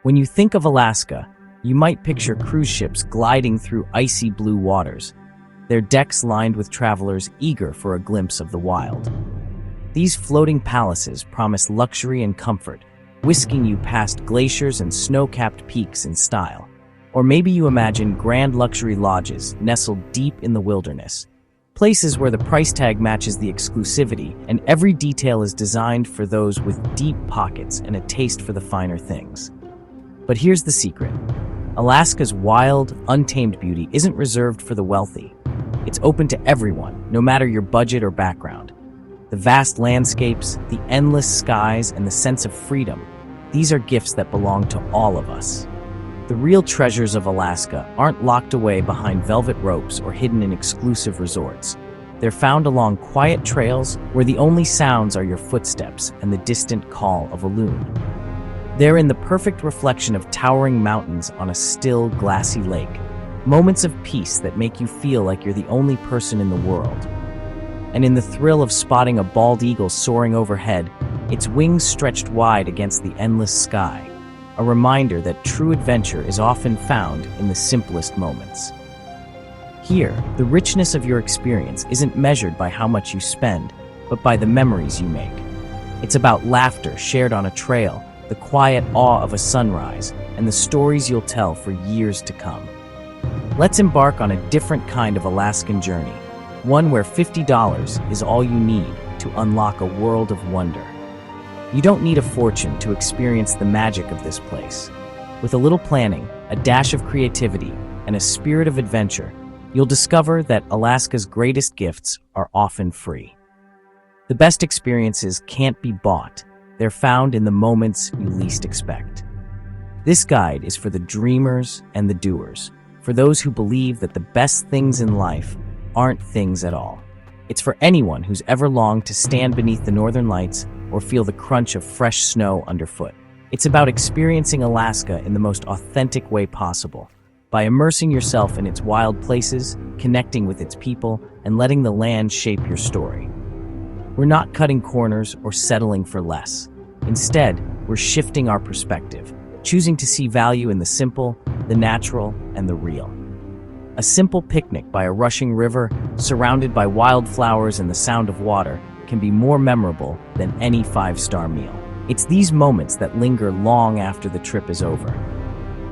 When you think of Alaska, you might picture cruise ships gliding through icy blue waters, their decks lined with travelers eager for a glimpse of the wild. These floating palaces promise luxury and comfort, whisking you past glaciers and snow-capped peaks in style. Or maybe you imagine grand luxury lodges nestled deep in the wilderness, places where the price tag matches the exclusivity and every detail is designed for those with deep pockets and a taste for the finer things. But here's the secret. Alaska's wild, untamed beauty isn't reserved for the wealthy. It's open to everyone, no matter your budget or background. The vast landscapes, the endless skies, and the sense of freedom, these are gifts that belong to all of us. The real treasures of Alaska aren't locked away behind velvet ropes or hidden in exclusive resorts. They're found along quiet trails where the only sounds are your footsteps and the distant call of a loon. They're in the perfect reflection of towering mountains on a still, glassy lake, moments of peace that make you feel like you're the only person in the world. And in the thrill of spotting a bald eagle soaring overhead, its wings stretched wide against the endless sky, a reminder that true adventure is often found in the simplest moments. Here, the richness of your experience isn't measured by how much you spend, but by the memories you make. It's about laughter shared on a trail, the quiet awe of a sunrise, and the stories you'll tell for years to come. Let's embark on a different kind of Alaskan journey, one where $50 is all you need to unlock a world of wonder. You don't need a fortune to experience the magic of this place. With a little planning, a dash of creativity, and a spirit of adventure, you'll discover that Alaska's greatest gifts are often free. The best experiences can't be bought. They're found in the moments you least expect. This guide is for the dreamers and the doers, for those who believe that the best things in life aren't things at all. It's for anyone who's ever longed to stand beneath the northern lights or feel the crunch of fresh snow underfoot. It's about experiencing Alaska in the most authentic way possible, by immersing yourself in its wild places, connecting with its people, and letting the land shape your story. We're not cutting corners or settling for less. Instead, we're shifting our perspective, choosing to see value in the simple, the natural, and the real. A simple picnic by a rushing river, surrounded by wildflowers and the sound of water, can be more memorable than any five-star meal. It's these moments that linger long after the trip is over.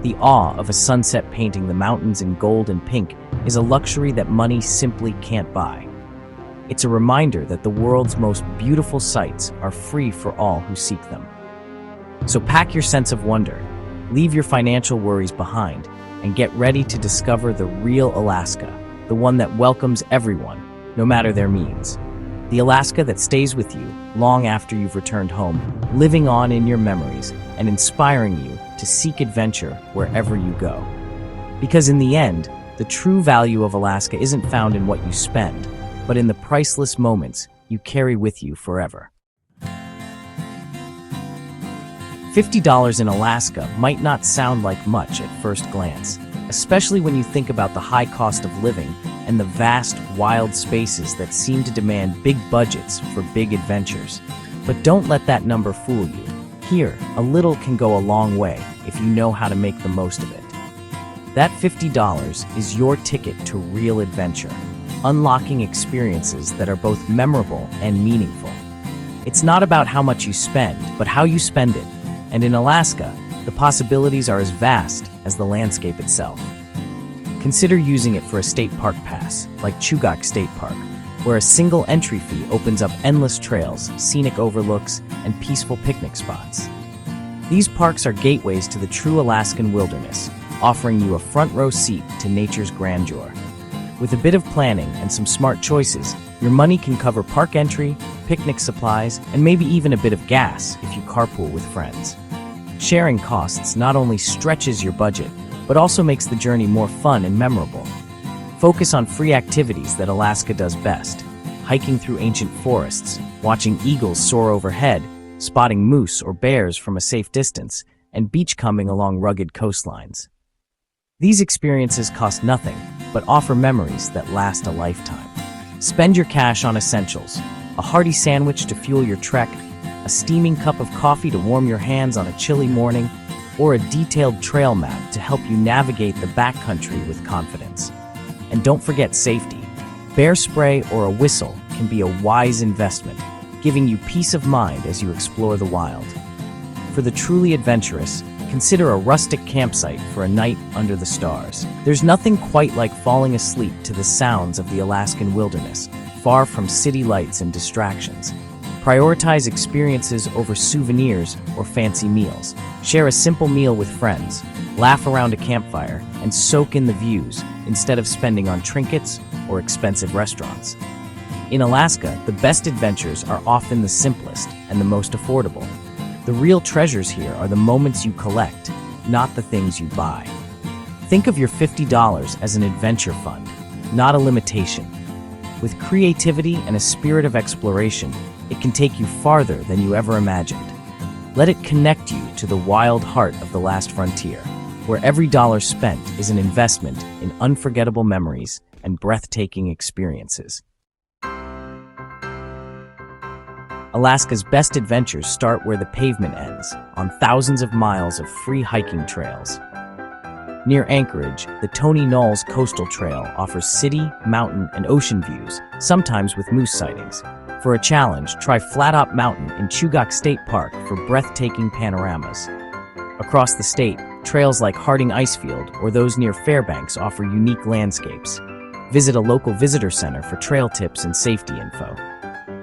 The awe of a sunset painting the mountains in gold and pink is a luxury that money simply can't buy. It's a reminder that the world's most beautiful sights are free for all who seek them. So pack your sense of wonder, leave your financial worries behind, and get ready to discover the real Alaska, the one that welcomes everyone, no matter their means. The Alaska that stays with you long after you've returned home, living on in your memories and inspiring you to seek adventure wherever you go. Because in the end, the true value of Alaska isn't found in what you spend, but in the priceless moments you carry with you forever. $50 in Alaska might not sound like much at first glance, especially when you think about the high cost of living and the vast, wild spaces that seem to demand big budgets for big adventures. But don't let that number fool you. Here, a little can go a long way if you know how to make the most of it. That $50 is your ticket to real adventure, unlocking experiences that are both memorable and meaningful. It's not about how much you spend, but how you spend it. And in Alaska, the possibilities are as vast as the landscape itself. Consider using it for a state park pass, like Chugach State Park, where a single entry fee opens up endless trails, scenic overlooks, and peaceful picnic spots. These parks are gateways to the true Alaskan wilderness, offering you a front row seat to nature's grandeur. With a bit of planning and some smart choices, your money can cover park entry, picnic supplies, and maybe even a bit of gas if you carpool with friends. Sharing costs not only stretches your budget, but also makes the journey more fun and memorable. Focus on free activities that Alaska does best: hiking through ancient forests, watching eagles soar overhead, spotting moose or bears from a safe distance, and beachcombing along rugged coastlines. These experiences cost nothing, but offer memories that last a lifetime. Spend your cash on essentials: a hearty sandwich to fuel your trek, a steaming cup of coffee to warm your hands on a chilly morning, or a detailed trail map to help you navigate the backcountry with confidence. And don't forget safety. Bear spray or a whistle can be a wise investment, giving you peace of mind as you explore the wild. For the truly adventurous, consider a rustic campsite for a night under the stars. There's nothing quite like falling asleep to the sounds of the Alaskan wilderness, far from city lights and distractions. Prioritize experiences over souvenirs or fancy meals. Share a simple meal with friends, laugh around a campfire, and soak in the views instead of spending on trinkets or expensive restaurants. In Alaska, the best adventures are often the simplest and the most affordable. The real treasures here are the moments you collect, not the things you buy. Think of your $50 as an adventure fund, not a limitation. With creativity and a spirit of exploration, it can take you farther than you ever imagined. Let it connect you to the wild heart of the last frontier, where every dollar spent is an investment in unforgettable memories and breathtaking experiences. Alaska's best adventures start where the pavement ends, on thousands of miles of free hiking trails. Near Anchorage, the Tony Knolls Coastal Trail offers city, mountain, and ocean views, sometimes with moose sightings. For a challenge, try Flat Top Mountain in Chugach State Park for breathtaking panoramas. Across the state, trails like Harding Icefield or those near Fairbanks offer unique landscapes. Visit a local visitor center for trail tips and safety info.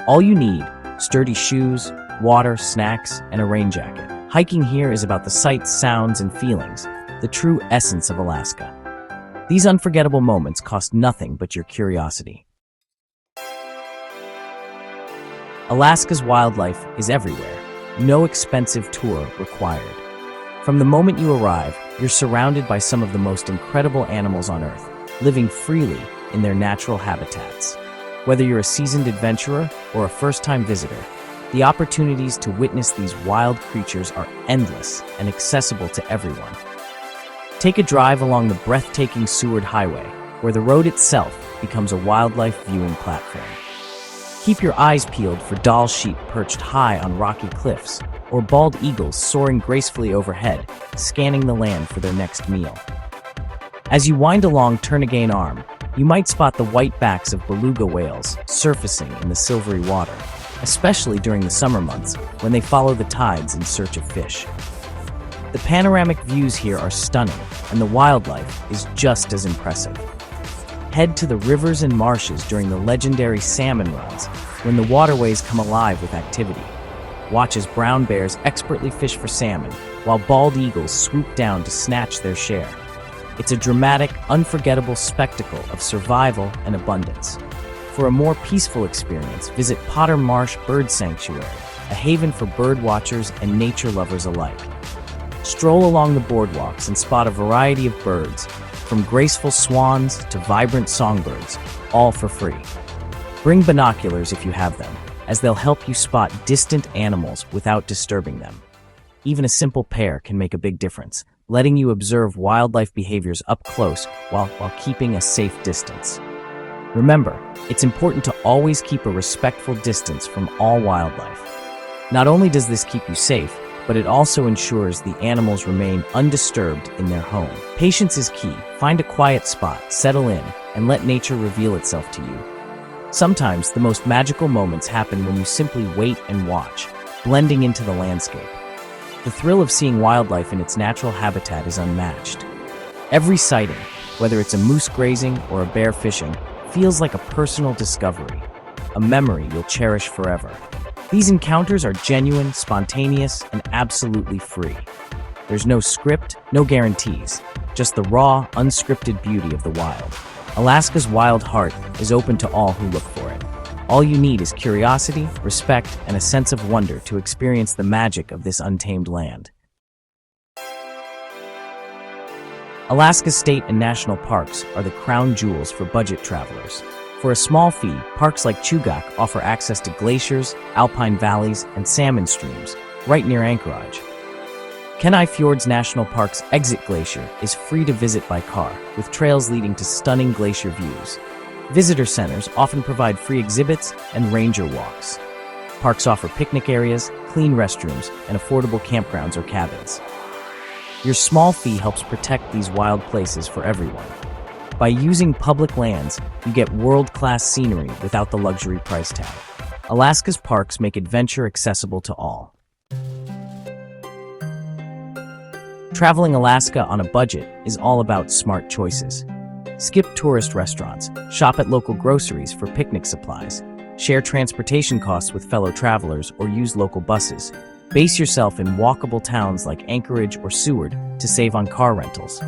All you need: sturdy shoes, water, snacks, and a rain jacket. Hiking here is about the sights, sounds, and feelings, the true essence of Alaska. These unforgettable moments cost nothing but your curiosity. Alaska's wildlife is everywhere. No expensive tour required. From the moment you arrive, you're surrounded by some of the most incredible animals on Earth, living freely in their natural habitats. Whether you're a seasoned adventurer or a first-time visitor, the opportunities to witness these wild creatures are endless and accessible to everyone. Take a drive along the breathtaking Seward Highway, where the road itself becomes a wildlife viewing platform. Keep your eyes peeled for Dall sheep perched high on rocky cliffs, or bald eagles soaring gracefully overhead, scanning the land for their next meal. As you wind along Turnagain Arm, you might spot the white backs of beluga whales surfacing in the silvery water, especially during the summer months when they follow the tides in search of fish. The panoramic views here are stunning, and the wildlife is just as impressive. Head to the rivers and marshes during the legendary salmon runs, when the waterways come alive with activity. Watch as brown bears expertly fish for salmon, while bald eagles swoop down to snatch their share. It's a dramatic, unforgettable spectacle of survival and abundance. For a more peaceful experience, visit Potter Marsh Bird Sanctuary, a haven for bird watchers and nature lovers alike. Stroll along the boardwalks and spot a variety of birds, from graceful swans to vibrant songbirds, all for free. Bring binoculars if you have them, as they'll help you spot distant animals without disturbing them. Even a simple pair can make a big difference, letting you observe wildlife behaviors up close while keeping a safe distance. Remember, it's important to always keep a respectful distance from all wildlife. Not only does this keep you safe, but it also ensures the animals remain undisturbed in their home. Patience is key. Find a quiet spot, settle in, and let nature reveal itself to you. Sometimes the most magical moments happen when you simply wait and watch, blending into the landscape. The thrill of seeing wildlife in its natural habitat is unmatched. Every sighting, whether it's a moose grazing or a bear fishing, feels like a personal discovery, a memory you'll cherish forever. These encounters are genuine, spontaneous, and absolutely free. There's no script, no guarantees, just the raw, unscripted beauty of the wild. Alaska's wild heart is open to all who look for it. All you need is curiosity, respect, and a sense of wonder to experience the magic of this untamed land. Alaska's state and national parks are the crown jewels for budget travelers. For a small fee, parks like Chugach offer access to glaciers, alpine valleys, and salmon streams, right near Anchorage. Kenai Fjords National Park's Exit Glacier is free to visit by car, with trails leading to stunning glacier views. Visitor centers often provide free exhibits and ranger walks. Parks offer picnic areas, clean restrooms, and affordable campgrounds or cabins. Your small fee helps protect these wild places for everyone. By using public lands, you get world-class scenery without the luxury price tag. Alaska's parks make adventure accessible to all. Traveling Alaska on a budget is all about smart choices. Skip tourist restaurants, shop at local groceries for picnic supplies, share transportation costs with fellow travelers, or use local buses. Base yourself in walkable towns like Anchorage or Seward to save on car rentals.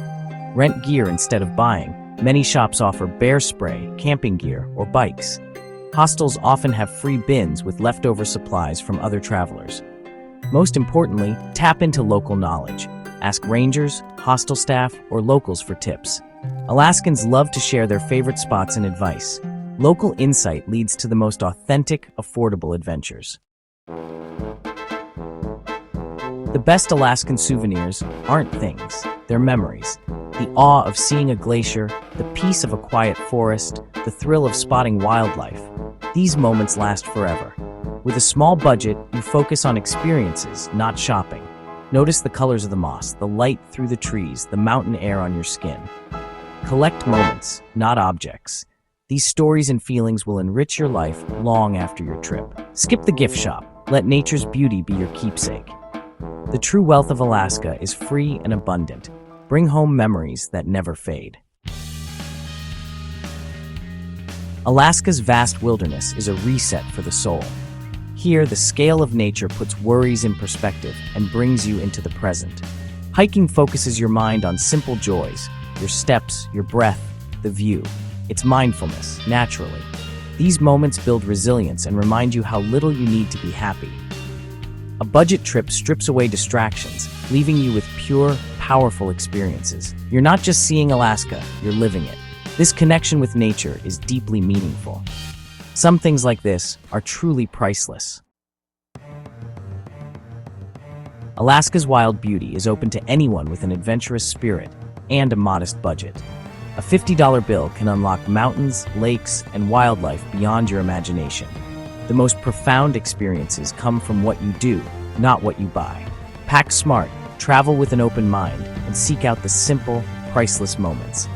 Rent gear instead of buying. Many shops offer bear spray, camping gear, or bikes. Hostels often have free bins with leftover supplies from other travelers. Most importantly, tap into local knowledge. Ask rangers, hostel staff, or locals for tips. Alaskans love to share their favorite spots and advice. Local insight leads to the most authentic, affordable adventures. The best Alaskan souvenirs aren't things, they're memories. The awe of seeing a glacier, the peace of a quiet forest, the thrill of spotting wildlife. These moments last forever. With a small budget, you focus on experiences, not shopping. Notice the colors of the moss, the light through the trees, the mountain air on your skin. Collect moments, not objects. These stories and feelings will enrich your life long after your trip. Skip the gift shop. Let nature's beauty be your keepsake. The true wealth of Alaska is free and abundant. Bring home memories that never fade. Alaska's vast wilderness is a reset for the soul. Here, the scale of nature puts worries in perspective and brings you into the present. Hiking focuses your mind on simple joys, your steps, your breath, the view. It's mindfulness, naturally. These moments build resilience and remind you how little you need to be happy. A budget trip strips away distractions, leaving you with pure, powerful experiences. You're not just seeing Alaska, you're living it. This connection with nature is deeply meaningful. Some things like this are truly priceless. Alaska's wild beauty is open to anyone with an adventurous spirit and a modest budget. A $50 bill can unlock mountains, lakes, and wildlife beyond your imagination. The most profound experiences come from what you do, not what you buy. Pack smart, travel with an open mind, and seek out the simple, priceless moments.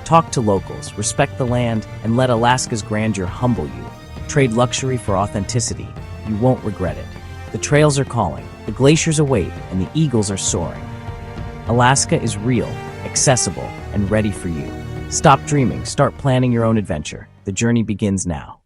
Talk to locals, respect the land, and let Alaska's grandeur humble you. Trade luxury for authenticity. You won't regret it. The trails are calling, the glaciers await, and the eagles are soaring. Alaska is real, accessible, and ready for you. Stop dreaming, start planning your own adventure. The journey begins now.